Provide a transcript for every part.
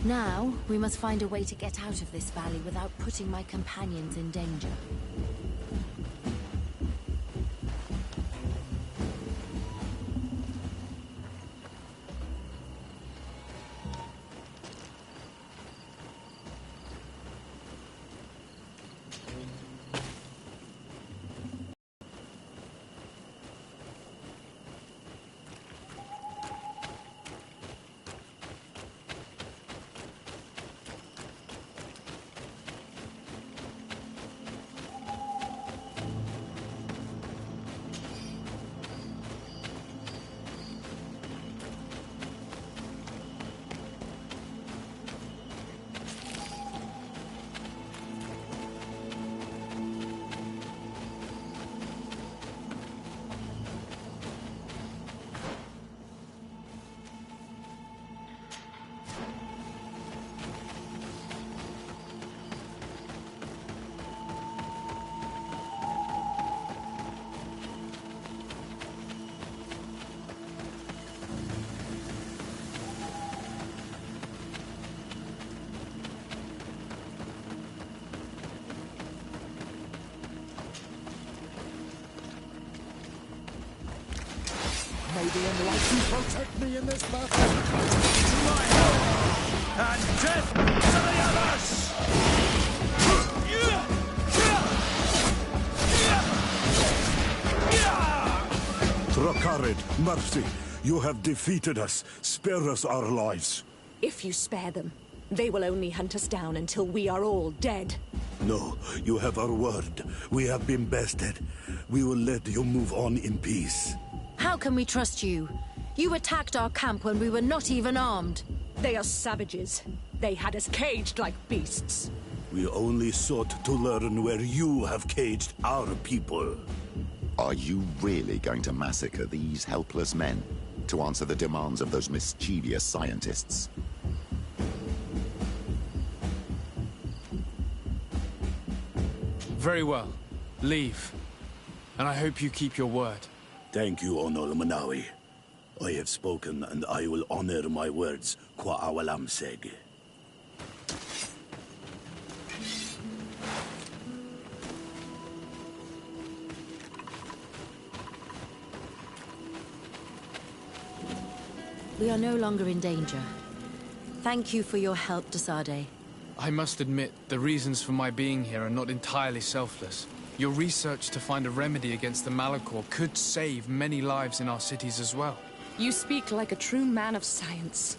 Now, we must find a way to get out of this valley without putting my companions in danger. May the Enlightened protect me in this battle! To my help! And death to the others! Trakarid, mercy! You have defeated us. Spare us our lives. If you spare them, they will only hunt us down until we are all dead. No, you have our word. We have been bested. We will let you move on in peace. How can we trust you? You attacked our camp when we were not even armed. They are savages. They had us caged like beasts. We only sought to learn where you have caged our people. Are you really going to massacre these helpless men to answer the demands of those mischievous scientists? Very well. Leave. And I hope you keep your word. Thank you, Onol Manawi. I have spoken, and I will honor my words, Kwa awalam seg. We are no longer in danger. Thank you for your help, Desade. I must admit, the reasons for my being here are not entirely selfless. Your research to find a remedy against the Malachor could save many lives in our cities as well. You speak like a true man of science.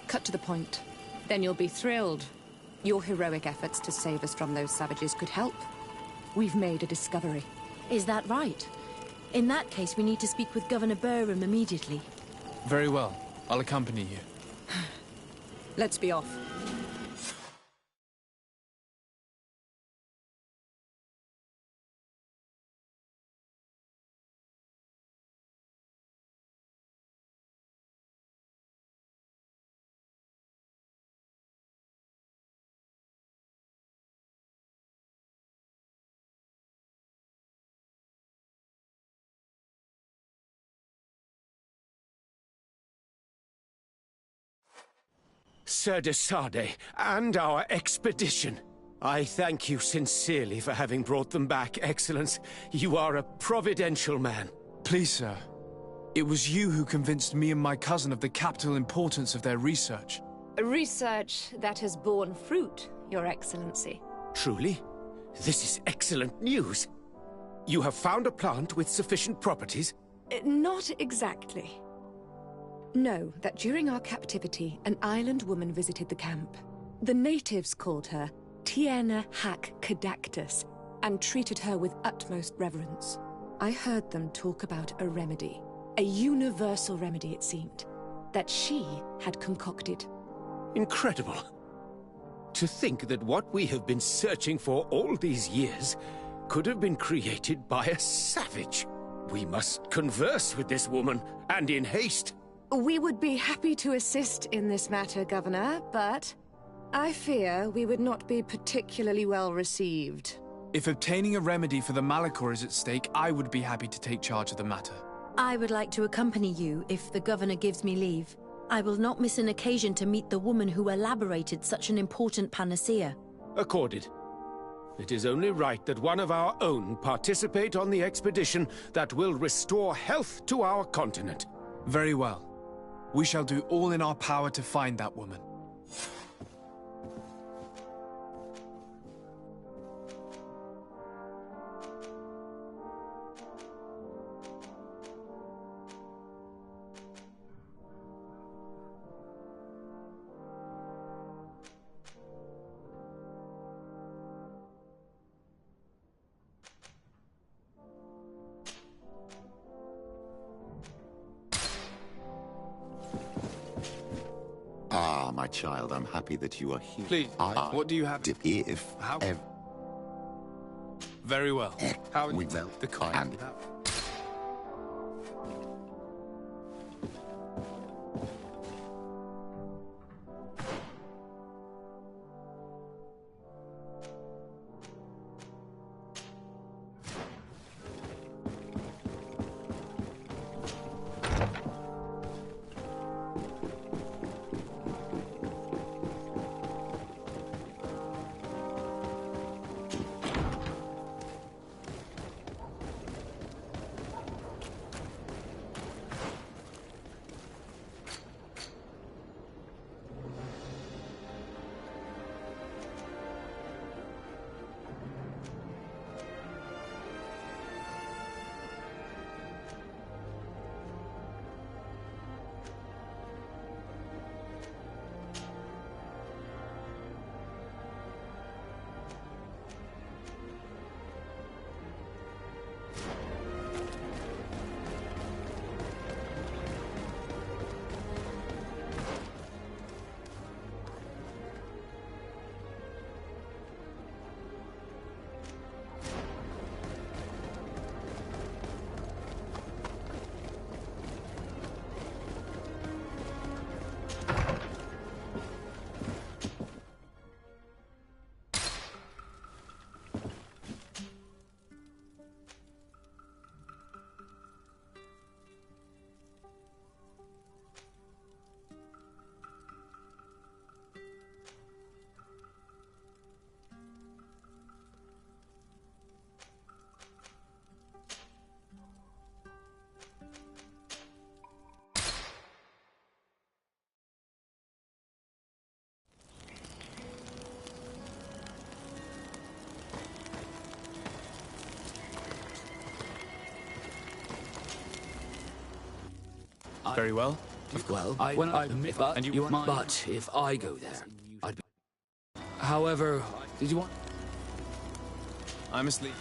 Cut to the point. Then you'll be thrilled. Your heroic efforts to save us from those savages could help. We've made a discovery. Is that right? In that case, we need to speak with Governor Burham immediately. Very well. I'll accompany you. Let's be off. Sir Desade, and our expedition. I thank you sincerely for having brought them back, Excellence. You are a providential man. Please, sir. It was you who convinced me and my cousin of the capital importance of their research. Research that has borne fruit, Your Excellency. Truly? This is excellent news. You have found a plant with sufficient properties? Not exactly. Know that during our captivity, an island woman visited the camp. The natives called her Tiena Hack Cadactus and treated her with utmost reverence. I heard them talk about a remedy, a universal remedy it seemed, that she had concocted. Incredible. To think that what we have been searching for all these years could have been created by a savage. We must converse with this woman, and in haste. We would be happy to assist in this matter, Governor, but I fear we would not be particularly well received. If obtaining a remedy for the Malachor is at stake, I would be happy to take charge of the matter. I would like to accompany you if the governor gives me leave. I will not miss an occasion to meet the woman who elaborated such an important panacea. Accorded. It is only right that one of our own participate on the expedition that will restore health to our continent. Very well. We shall do all in our power to find that woman. Ah, my child, I'm happy that you are here. Please, what do you have? If How? ever Very well. How without the kind? and Very well. Well, but if I go there, I'd be... However, did you want... I'm asleep.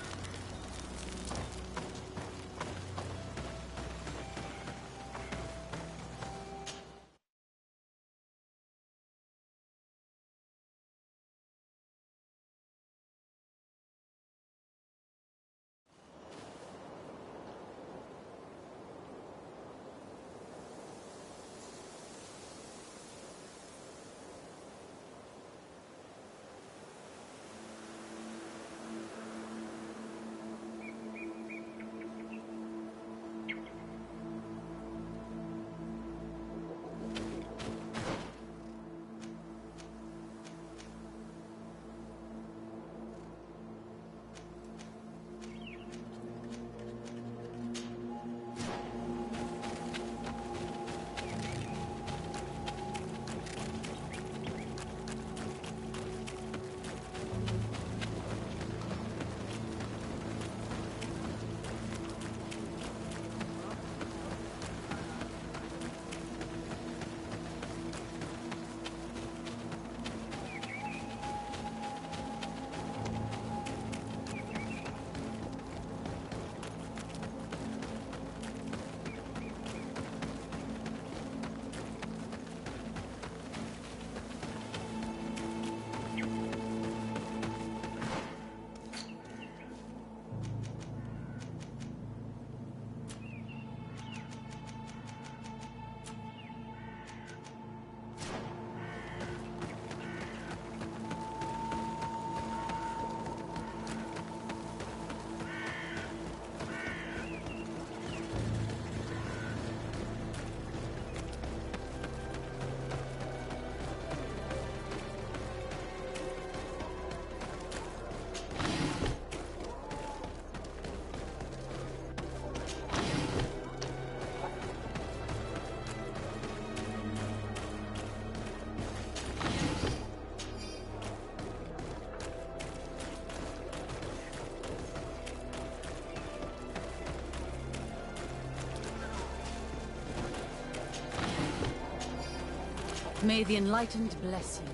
May the Enlightened bless you.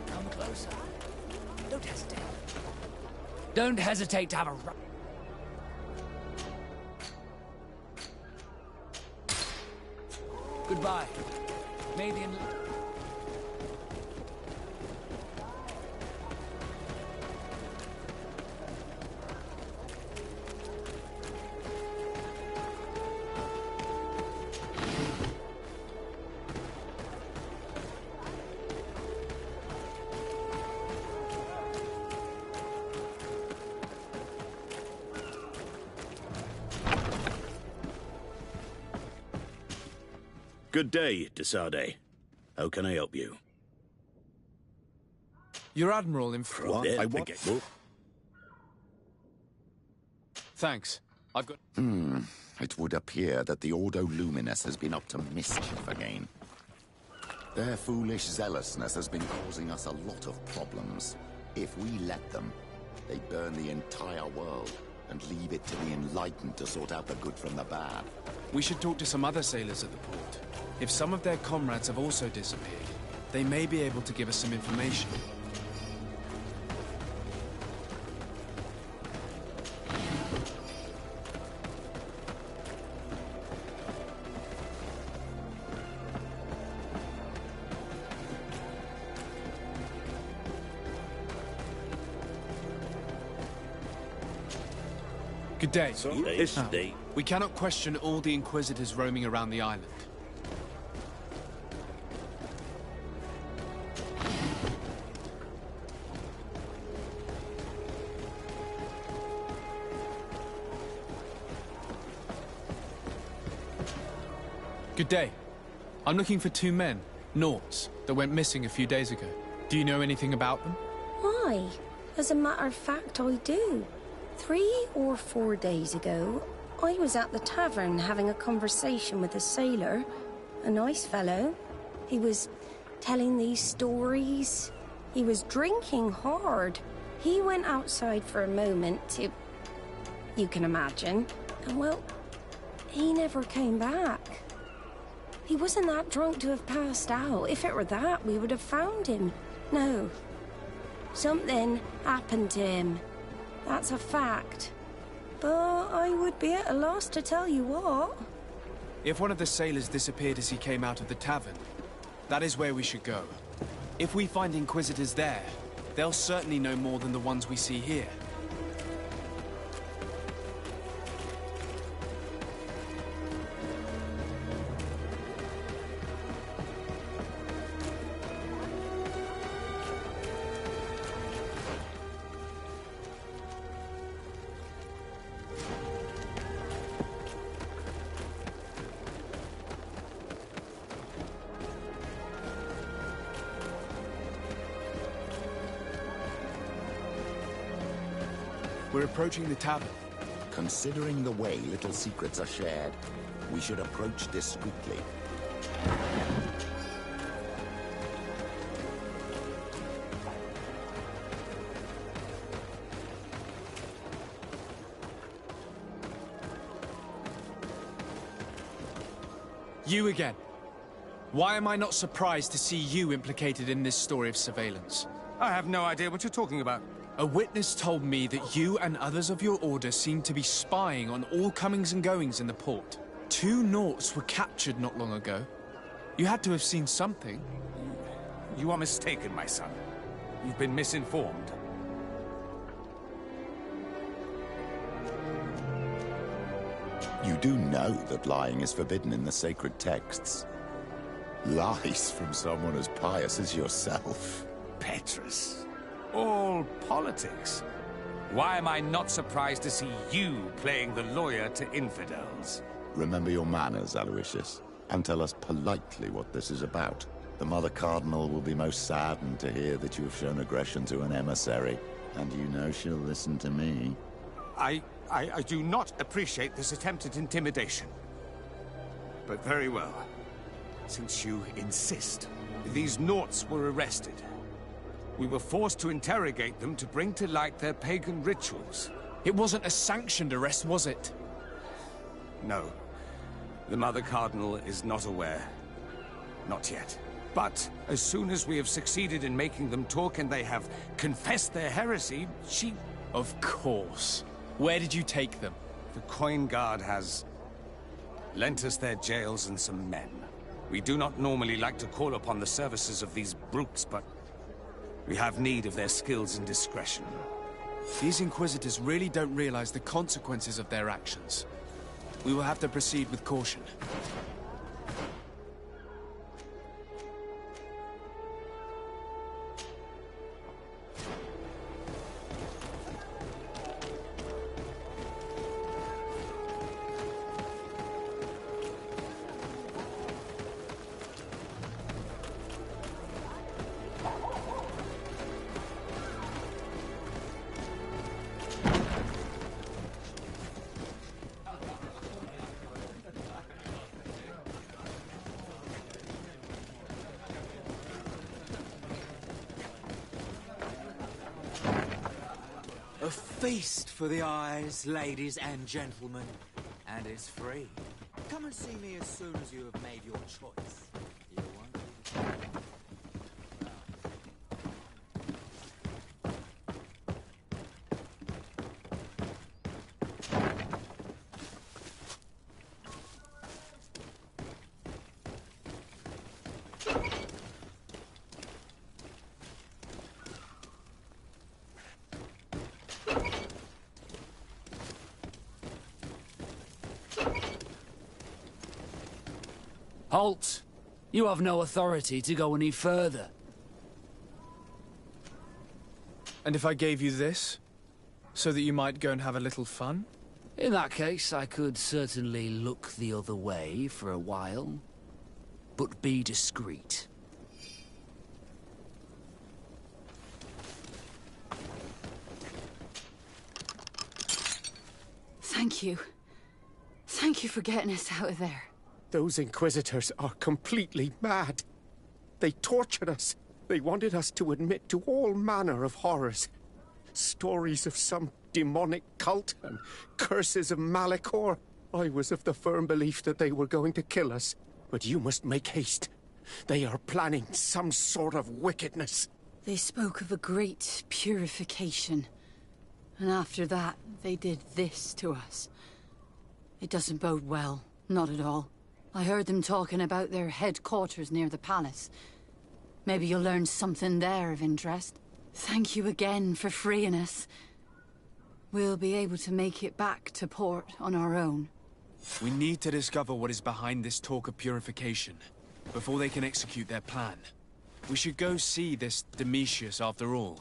Come closer. Don't hesitate. Don't hesitate to have a Goodbye. May the Good day, Desade. How can I help you? Your Admiral in front. What? I want... Thanks. I've got... It would appear that the Ordo Luminous has been up to mischief again. Their foolish zealousness has been causing us a lot of problems. If we let them, they burn the entire world and leave it to the Enlightened to sort out the good from the bad. We should talk to some other sailors at the port. If some of their comrades have also disappeared, they may be able to give us some information. Good day. We cannot question all the Inquisitors roaming around the island. Good day. I'm looking for 2 men, Nauts, that went missing a few days ago. Do you know anything about them? Why? As a matter of fact, I do. 3 or 4 days ago, I was at the tavern having a conversation with a sailor. A nice fellow. He was telling these stories. He was drinking hard. He went outside for a moment to... you can imagine. And well, he never came back. He wasn't that drunk to have passed out. If it were that, we would have found him. No. Something happened to him. That's a fact. But I would be at a loss to tell you what. If one of the sailors disappeared as he came out of the tavern, that is where we should go. If we find Inquisitors there, they'll certainly know more than the ones we see here. We're approaching the tavern. Considering the way little secrets are shared, we should approach discreetly. You again. Why am I not surprised to see you implicated in this story of surveillance? I have no idea what you're talking about. A witness told me that you and others of your order seemed to be spying on all comings and goings in the port. 2 Nauts were captured not long ago. You had to have seen something. You are mistaken, my son. You've been misinformed. You do know that lying is forbidden in the sacred texts. Lies from someone as pious as yourself. Petrus. All politics. Why am I not surprised to see you playing the lawyer to infidels? Remember your manners, Aloysius, and tell us politely what this is about. The Mother Cardinal will be most saddened to hear that you have shown aggression to an emissary, and you know she'll listen to me. I do not appreciate this attempted intimidation. But very well. Since you insist, these Nauts were arrested. We were forced to interrogate them to bring to light their pagan rituals. It wasn't a sanctioned arrest, was it? No. The Mother Cardinal is not aware. Not yet. But as soon as we have succeeded in making them talk and they have confessed their heresy, she... Of course. Where did you take them? The Coin Guard has lent us their jails and some men. We do not normally like to call upon the services of these brutes, but we have need of their skills and discretion. These Inquisitors really don't realize the consequences of their actions. We will have to proceed with caution. A feast for the eyes, ladies and gentlemen, and it's free. Come and see me as soon as you have made your choice. You won't be... Halt! You have no authority to go any further. And if I gave you this, so that you might go and have a little fun? In that case, I could certainly look the other way for a while. But be discreet. Thank you. Thank you for getting us out of there. Those Inquisitors are completely mad. They tortured us. They wanted us to admit to all manner of horrors. Stories of some demonic cult and curses of Malachor. I was of the firm belief that they were going to kill us. But you must make haste. They are planning some sort of wickedness. They spoke of a great purification. And after that, they did this to us. It doesn't bode well. Not at all. I heard them talking about their headquarters near the palace. Maybe you'll learn something there of interest. Thank you again for freeing us. We'll be able to make it back to port on our own. We need to discover what is behind this talk of purification, before they can execute their plan. We should go see this Domitius after all.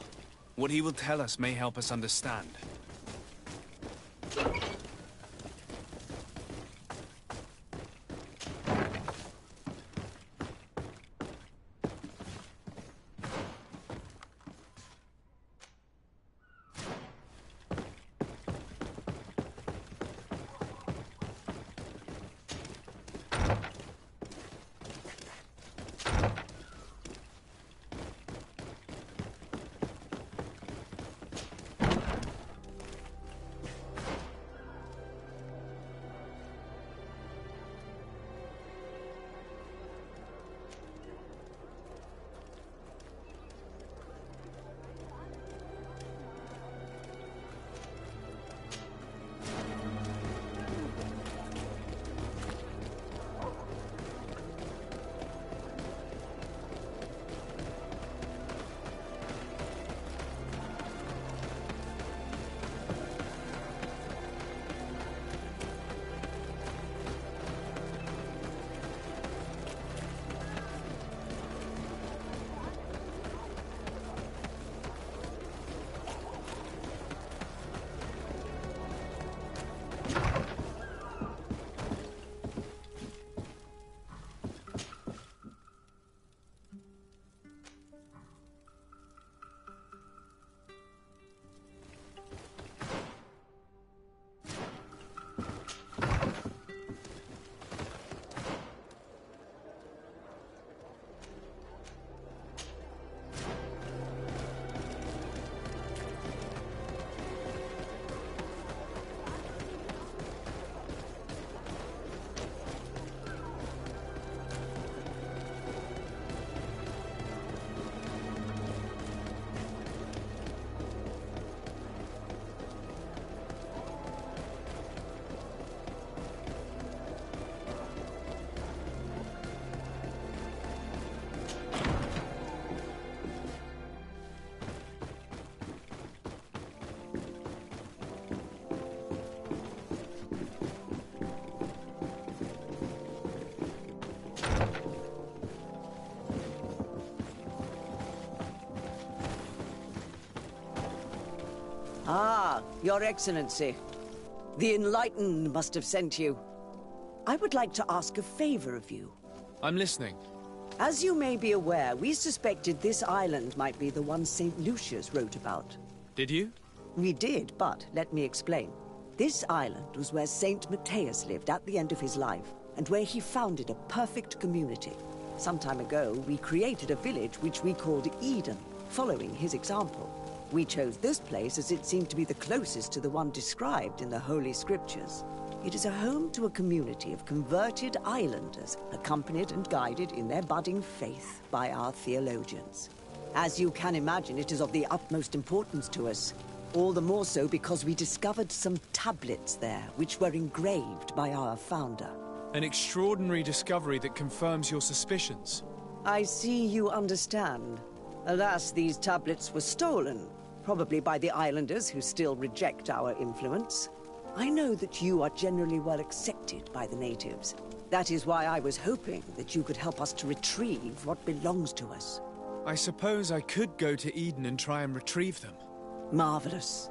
What he will tell us may help us understand. Ah, Your Excellency. The Enlightened must have sent you. I would like to ask a favor of you. I'm listening. As you may be aware, we suspected this island might be the one St. Lucius wrote about. Did you? We did, but let me explain. This island was where St. Matthias lived at the end of his life, and where he founded a perfect community. Some time ago, we created a village which we called Eden, following his example. We chose this place as it seemed to be the closest to the one described in the Holy Scriptures. It is a home to a community of converted islanders, accompanied and guided in their budding faith by our theologians. As you can imagine, it is of the utmost importance to us. All the more so because we discovered some tablets there, which were engraved by our founder. An extraordinary discovery that confirms your suspicions. I see you understand. Alas, these tablets were stolen, probably by the islanders who still reject our influence. I know that you are generally well accepted by the natives. That is why I was hoping that you could help us to retrieve what belongs to us. I suppose I could go to Eden and try and retrieve them. Marvelous.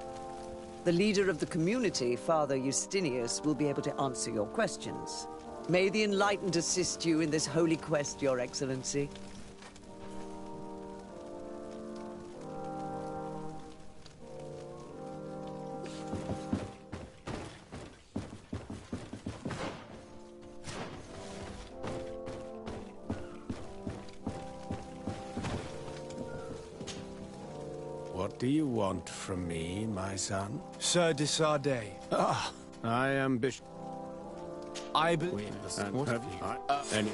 The leader of the community, Father Justinius, will be able to answer your questions. May the Enlightened assist you in this holy quest, Your Excellency. What do you want from me, my son? Sir de Sardet. Ah, I am Bishop. I believe... What have you? Any...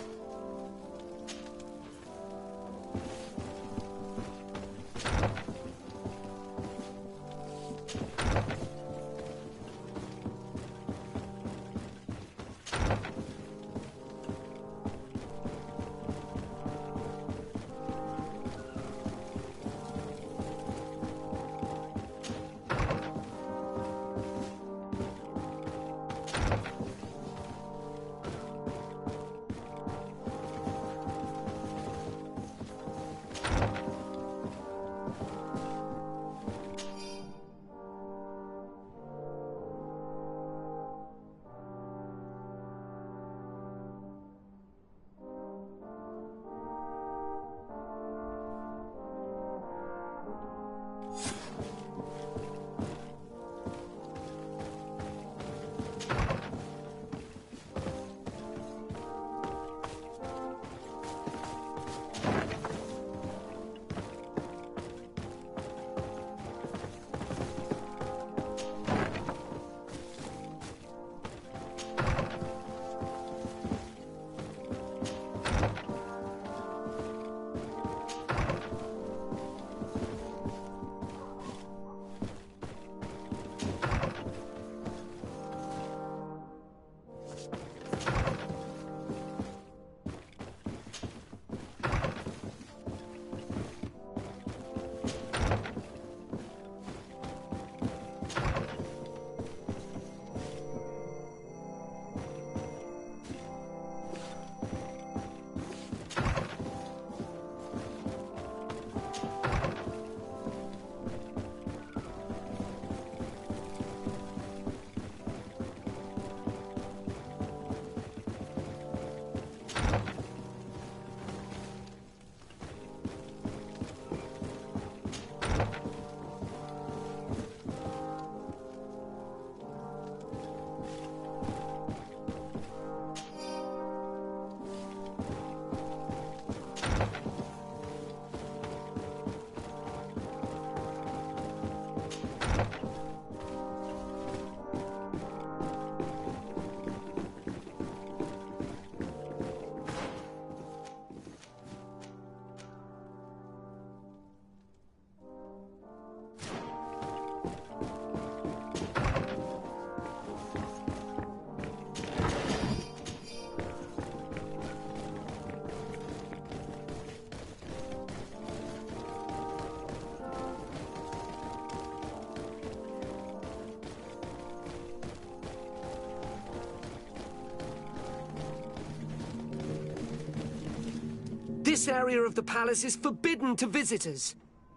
This area of the palace is forbidden to visitors,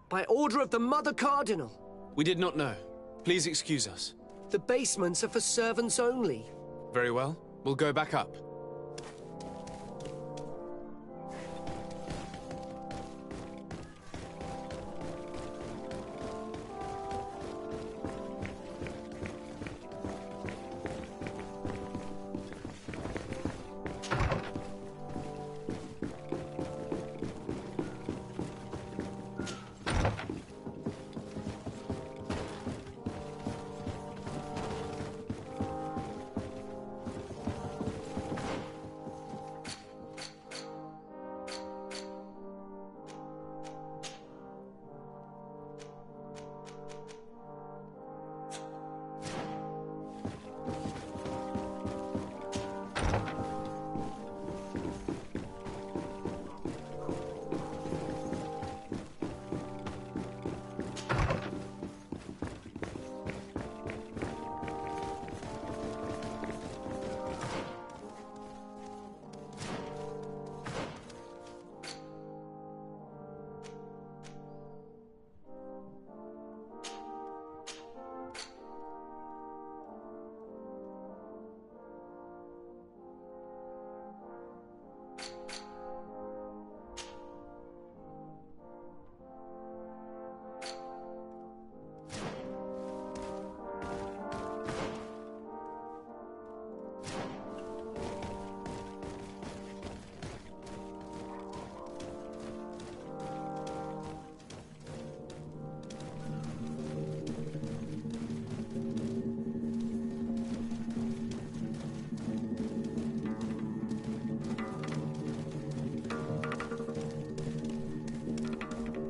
by order of the Mother Cardinal. We did not know. Please excuse us. The basements are for servants only. Very well. We'll go back up.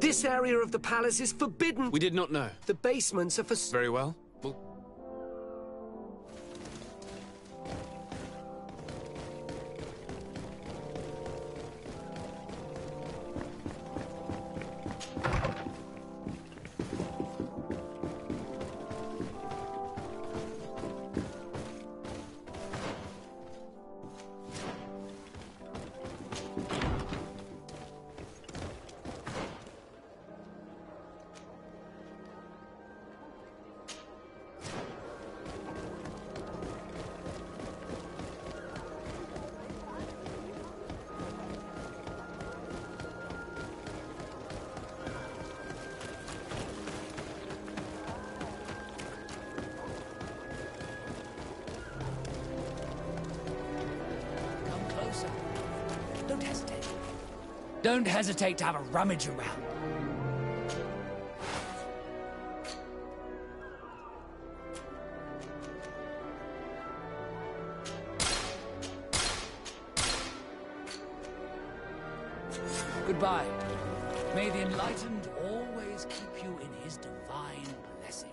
This area of the palace is forbidden. We did not know. The basements are for... Very well. We'll... Don't hesitate. Don't hesitate to have a rummage around. Goodbye. May the Enlightened always keep you in his divine blessing.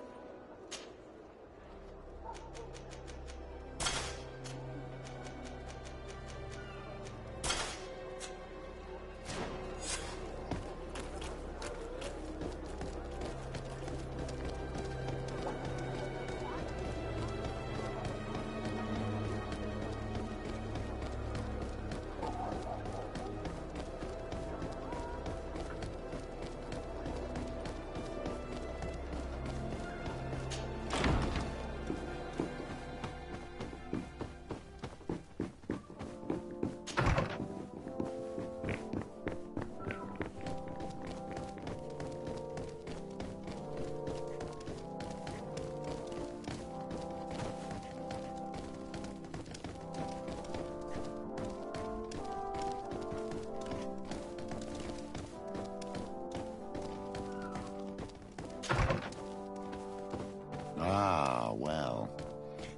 Ah, well.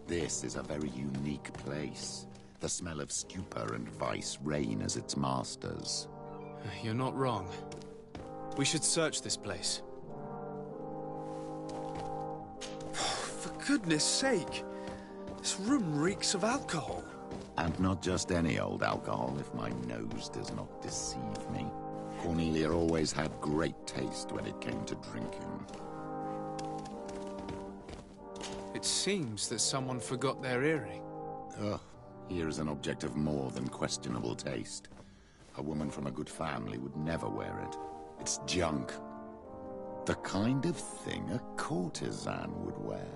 This is a very unique place. The smell of stupor and vice reign as its masters. You're not wrong. We should search this place. For goodness sake! This room reeks of alcohol. And not just any old alcohol, if my nose does not deceive me. Cornelia always had great taste when it came to drinking. It seems that someone forgot their earring. Ugh, here is an object of more than questionable taste. A woman from a good family would never wear it. It's junk. The kind of thing a courtesan would wear.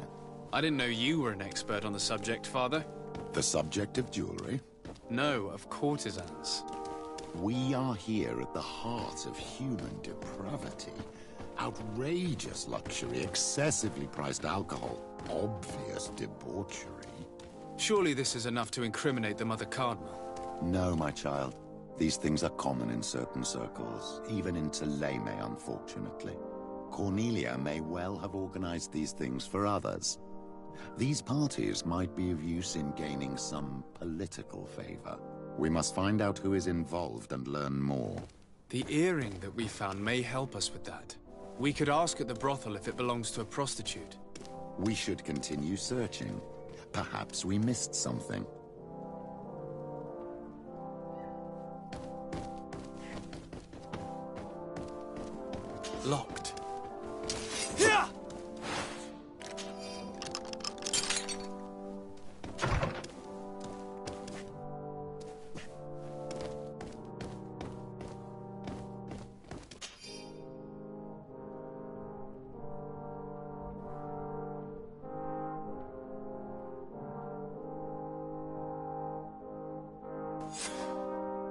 I didn't know you were an expert on the subject, Father. The subject of jewelry? No, of courtesans. We are here at the heart of human depravity. Outrageous luxury, excessively priced alcohol, obvious debauchery. Surely this is enough to incriminate the Mother Cardinal. No, my child. These things are common in certain circles, even in Thélème, unfortunately. Cornelia may well have organized these things for others. These parties might be of use in gaining some political favor. We must find out who is involved and learn more. The earring that we found may help us with that. We could ask at the brothel if it belongs to a prostitute. We should continue searching. Perhaps we missed something. Locked.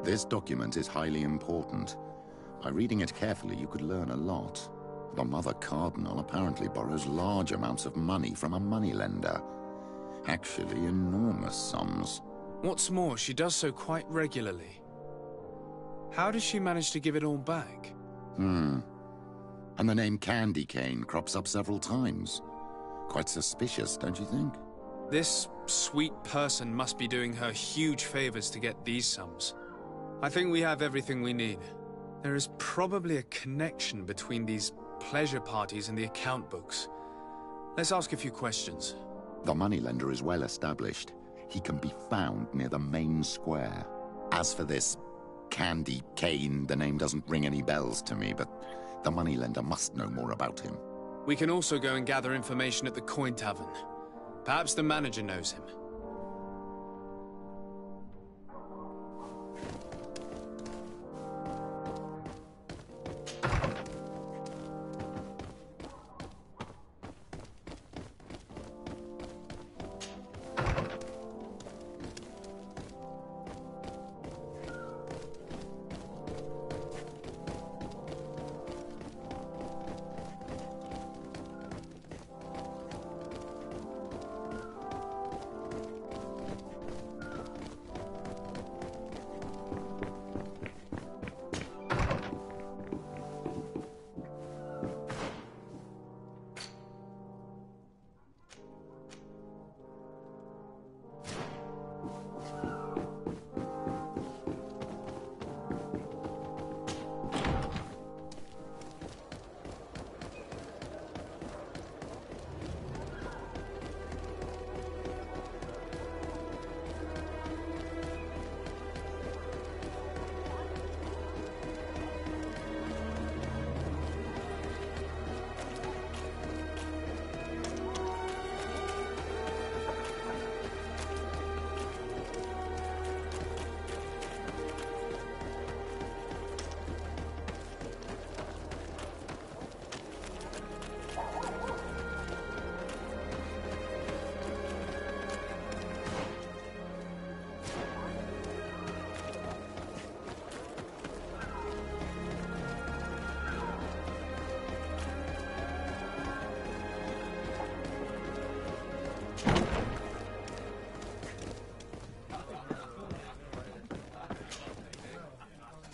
This document is highly important. By reading it carefully, you could learn a lot. The Mother Cardinal apparently borrows large amounts of money from a moneylender. Actually, enormous sums. What's more, she does so quite regularly. How does she manage to give it all back? And the name Candy Cane crops up several times. Quite suspicious, don't you think? This sweet person must be doing her huge favors to get these sums. I think we have everything we need. There is probably a connection between these pleasure parties and the account books. Let's ask a few questions. The moneylender is well established. He can be found near the main square. As for this Candy Cane, the name doesn't ring any bells to me, but the moneylender must know more about him. We can also go and gather information at the Coin Tavern. Perhaps the manager knows him.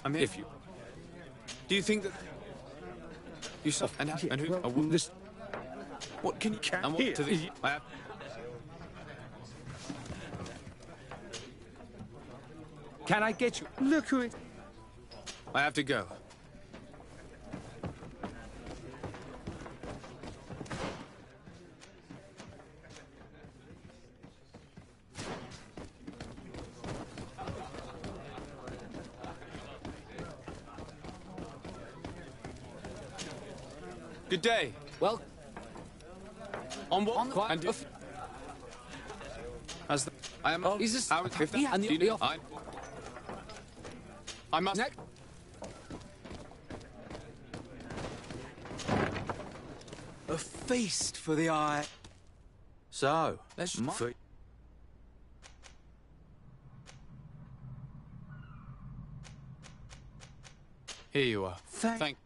I'm here. If you... Do you think that... You saw... And who... this... What can you... And what to the... I have... Can I get you... Look who it... I have to go. Good day. Well, on what? On the And as the, I am. Is this? How, if Yeah, and the I must. A feast for the eye. So, let's... Here you are. Thank...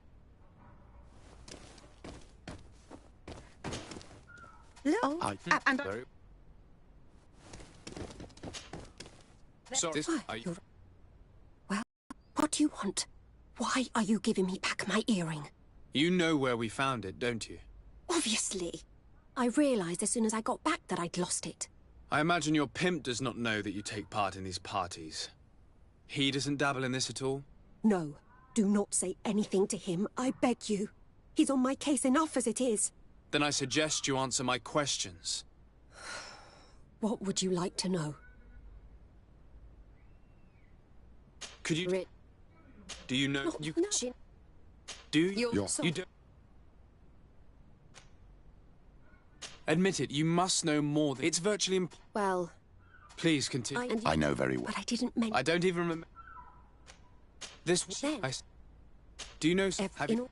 Look, and Very... Sorry. This... Well, what do you want? Why are you giving me back my earring? You know where we found it, don't you? Obviously. I realized as soon as I got back that I'd lost it. I imagine your pimp does not know that you take part in these parties. He doesn't dabble in this at all? No. Do not say anything to him, I beg you. He's on my case enough as it is. Then I suggest you answer my questions. What would you like to know? Could you... Do you know... No, you... no. Do you? You do... Admit it, you must know more than... It's virtually Well... Please continue. I know very well. But I didn't mean... I don't even remember... This... Then... Do you know... Have you...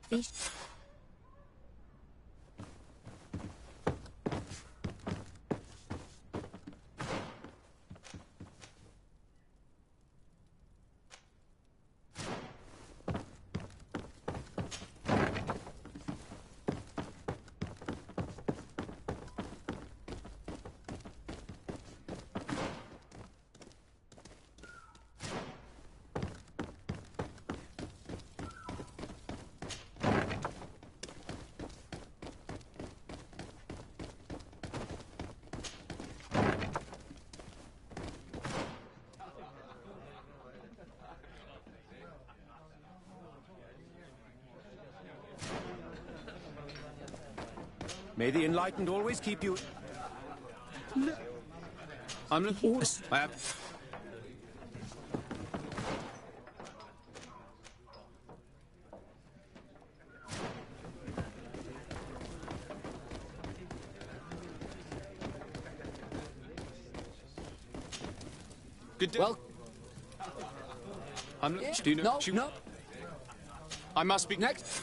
May the Enlightened always keep you... I'm looking... I have... Good day. Well... I'm... Do you know... No. I must be... Next.